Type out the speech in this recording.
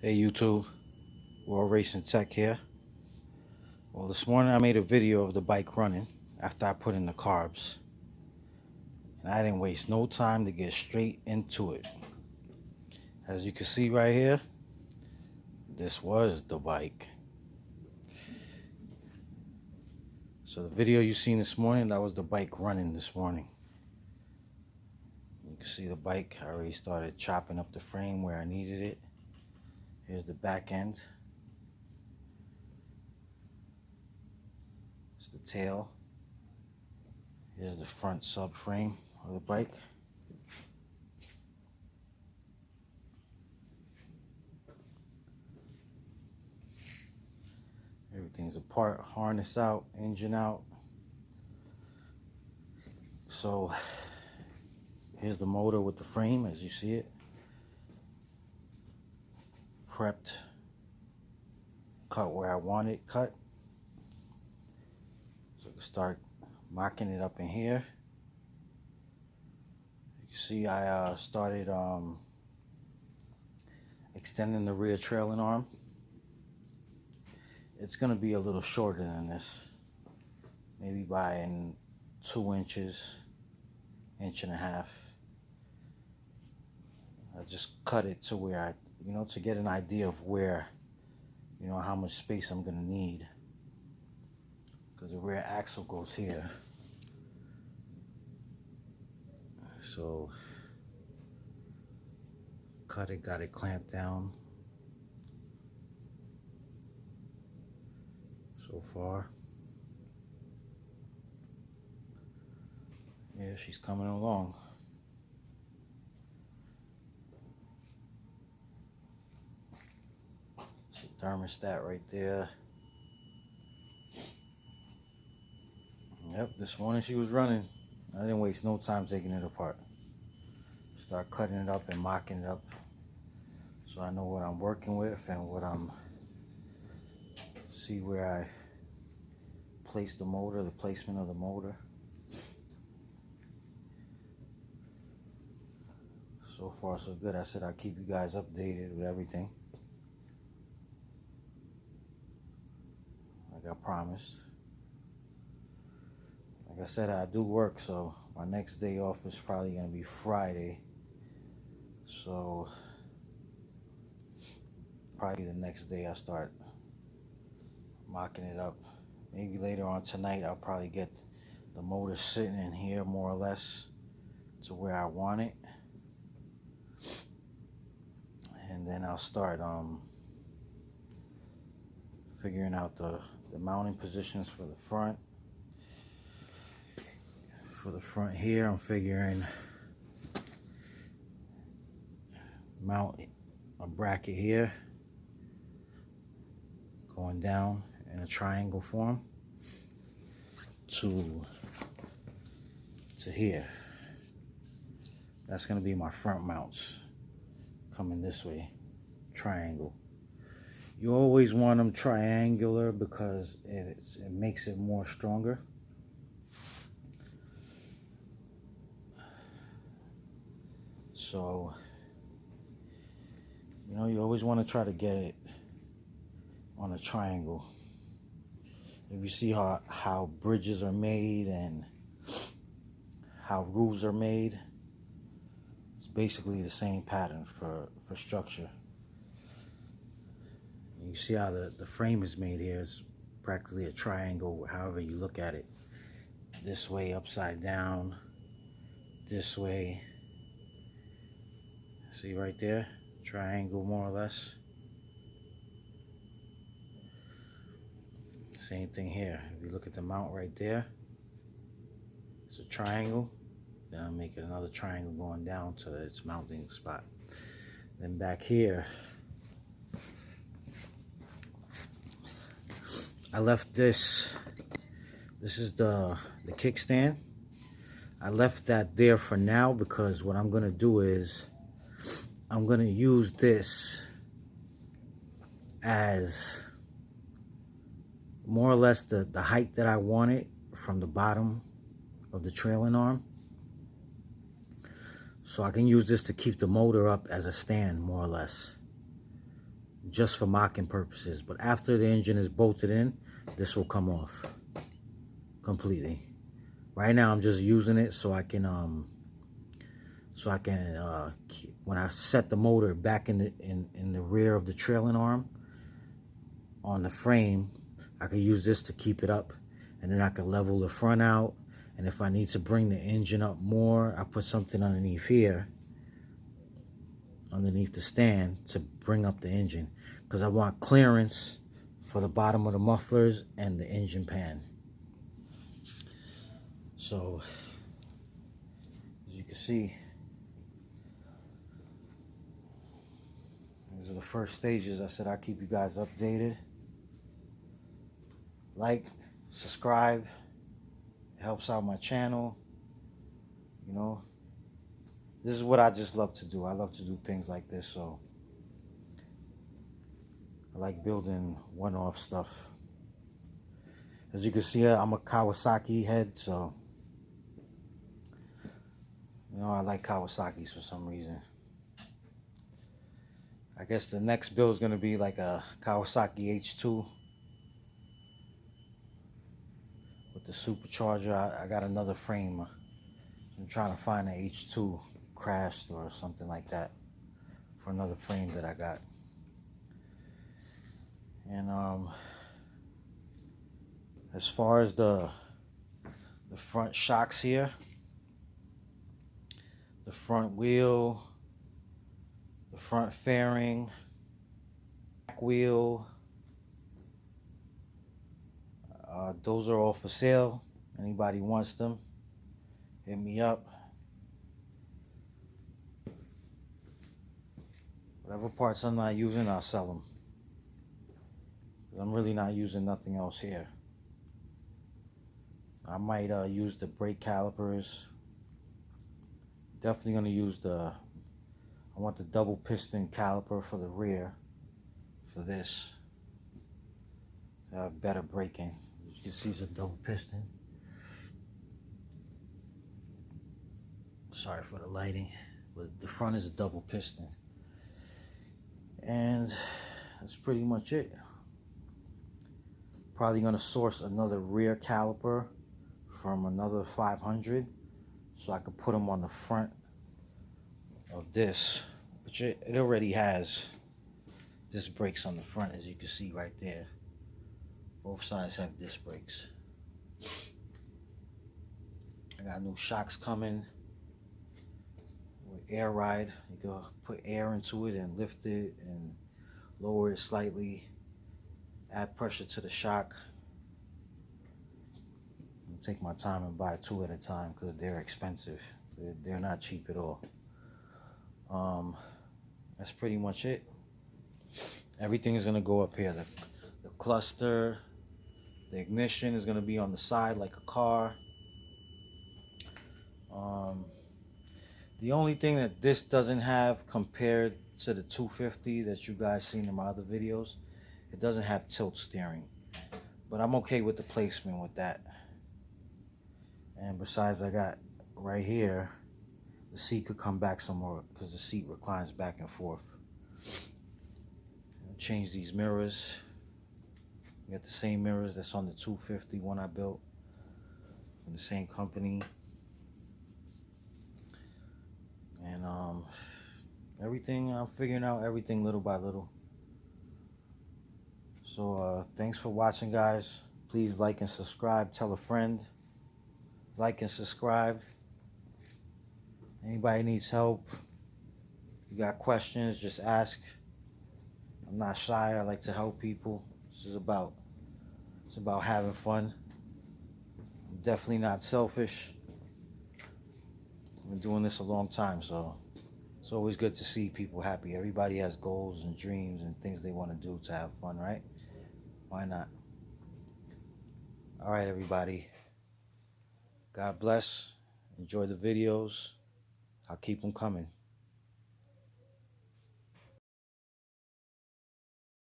Hey YouTube, World Racing Tech here. Well, this morning I made a video of the bike running after I put in the carbs. And I didn't waste no time to get straight into it. As you can see right here, this was the bike. So the video you seen this morning, that was the bike running this morning. You can see the bike, I already started chopping up the frame where I needed it. Here's the back end. It's the tail. Here's the front subframe of the bike. Everything's apart, harness out, engine out. So here's the motor with the frame as you see it. Prepped, cut where I want it cut. So I can start mocking it up in here. You can see I started extending the rear trailing arm. It's going to be a little shorter than this, maybe by 2 inches, inch and a half. I just cut it to where to get an idea of where, how much space I'm going to need, because the rear axle goes here. So cut it, got it clamped down so far. Yeah, she's coming along. Thermostat right there. Yep, this morning she was running. I didn't waste no time taking it apart. Start cutting it up and mocking it up, so I know what I'm working with and see where I place the motor, the placement of the motor. So far so good. I said I'd keep you guys updated with everything, like I promised. Like I said, I do work, so my next day off is probably going to be Friday. So probably the next day I start mocking it up. Maybe later on tonight I'll probably get the motor sitting in here more or less to where I want it. And then I'll start figuring out the mounting positions for the front. For the front here, I'm figuring mount a bracket here, going down in a triangle form to here. That's going to be my front mounts coming this way, triangle. You always want them triangular because it makes it more stronger. So, you always want to try to get it on a triangle. If you see how bridges are made and how roofs are made, it's basically the same pattern for structure. You see how the frame is made here. It's practically a triangle, however you look at it. This way, upside down, this way. See right there? Triangle, more or less. Same thing here. If you look at the mount right there, it's a triangle. Then I'll make it another triangle going down to its mounting spot. Then back here, I left this. This is the kickstand. I left that there for now because what I'm going to do is I'm going to use this as more or less the height that I want it from the bottom of the trailing arm. So I can use this to keep the motor up as a stand, more or less. just for mocking purposes. But after the engine is bolted in, this will come off completely. Right now I'm just using it so I can when I set the motor back in the rear of the trailing arm on the frame, I can use this to keep it up, and then I can level the front out. And if I need to bring the engine up more, I put something underneath here, underneath the stand, to bring up the engine, because I want clearance for the bottom of the mufflers and the engine pan. So as you can see, these are the first stages. I said I'll keep you guys updated. Like, subscribe, it helps out my channel. You know, this is what I just love to do. I love to do things like this, so I like building one-off stuff. As you can see, I'm a Kawasaki head, so you know, I like Kawasaki's for some reason. I guess the next build is going to be like a Kawasaki H2 with the supercharger. I got another frame. I'm trying to find an H2 crashed or something like that for another frame that I got. And as far as the front shocks here, the front wheel, the front fairing, back wheel, those are all for sale. Anybody wants them, hit me up. Whatever parts I'm not using, I'll sell them. I'm really not using nothing else here. I might use the brake calipers. Definitely going to use I want the double piston caliper for the rear for this. To have better braking. As you can see, it's a double piston. Sorry for the lighting, but the front is a double piston. And that's pretty much it. Probably going to source another rear caliper from another 500 so I could put them on the front of this, which it already has disc brakes on the front, as you can see right there. Both sides have disc brakes. I got new shocks coming with air ride. You can put air into it and lift it and lower it slightly, add pressure to the shock. I'll take my time and buy 2 at a time because they're expensive. They're not cheap at all. That's pretty much it. Everything is going to go up here. The cluster, the ignition is going to be on the side like a car. The only thing that this doesn't have compared to the 250 that you guys seen in my other videos, it doesn't have tilt steering. But I'm okay with the placement with that. And besides, I got right here, the seat could come back some more because the seat reclines back and forth. I'll change these mirrors. I got the same mirrors that's on the 250 one I built from the same company. And everything, I'm figuring out everything little by little. So thanks for watching, guys. Please like and subscribe. Tell a friend. Like and subscribe. Anybody needs help, you got questions, just ask. I'm not shy. I like to help people. It's about having fun. I'm definitely not selfish. I've been doing this a long time, so it's always good to see people happy. Everybody has goals and dreams and things they want to do to have fun, right? Why not? All right, everybody. God bless. Enjoy the videos. I'll keep them coming.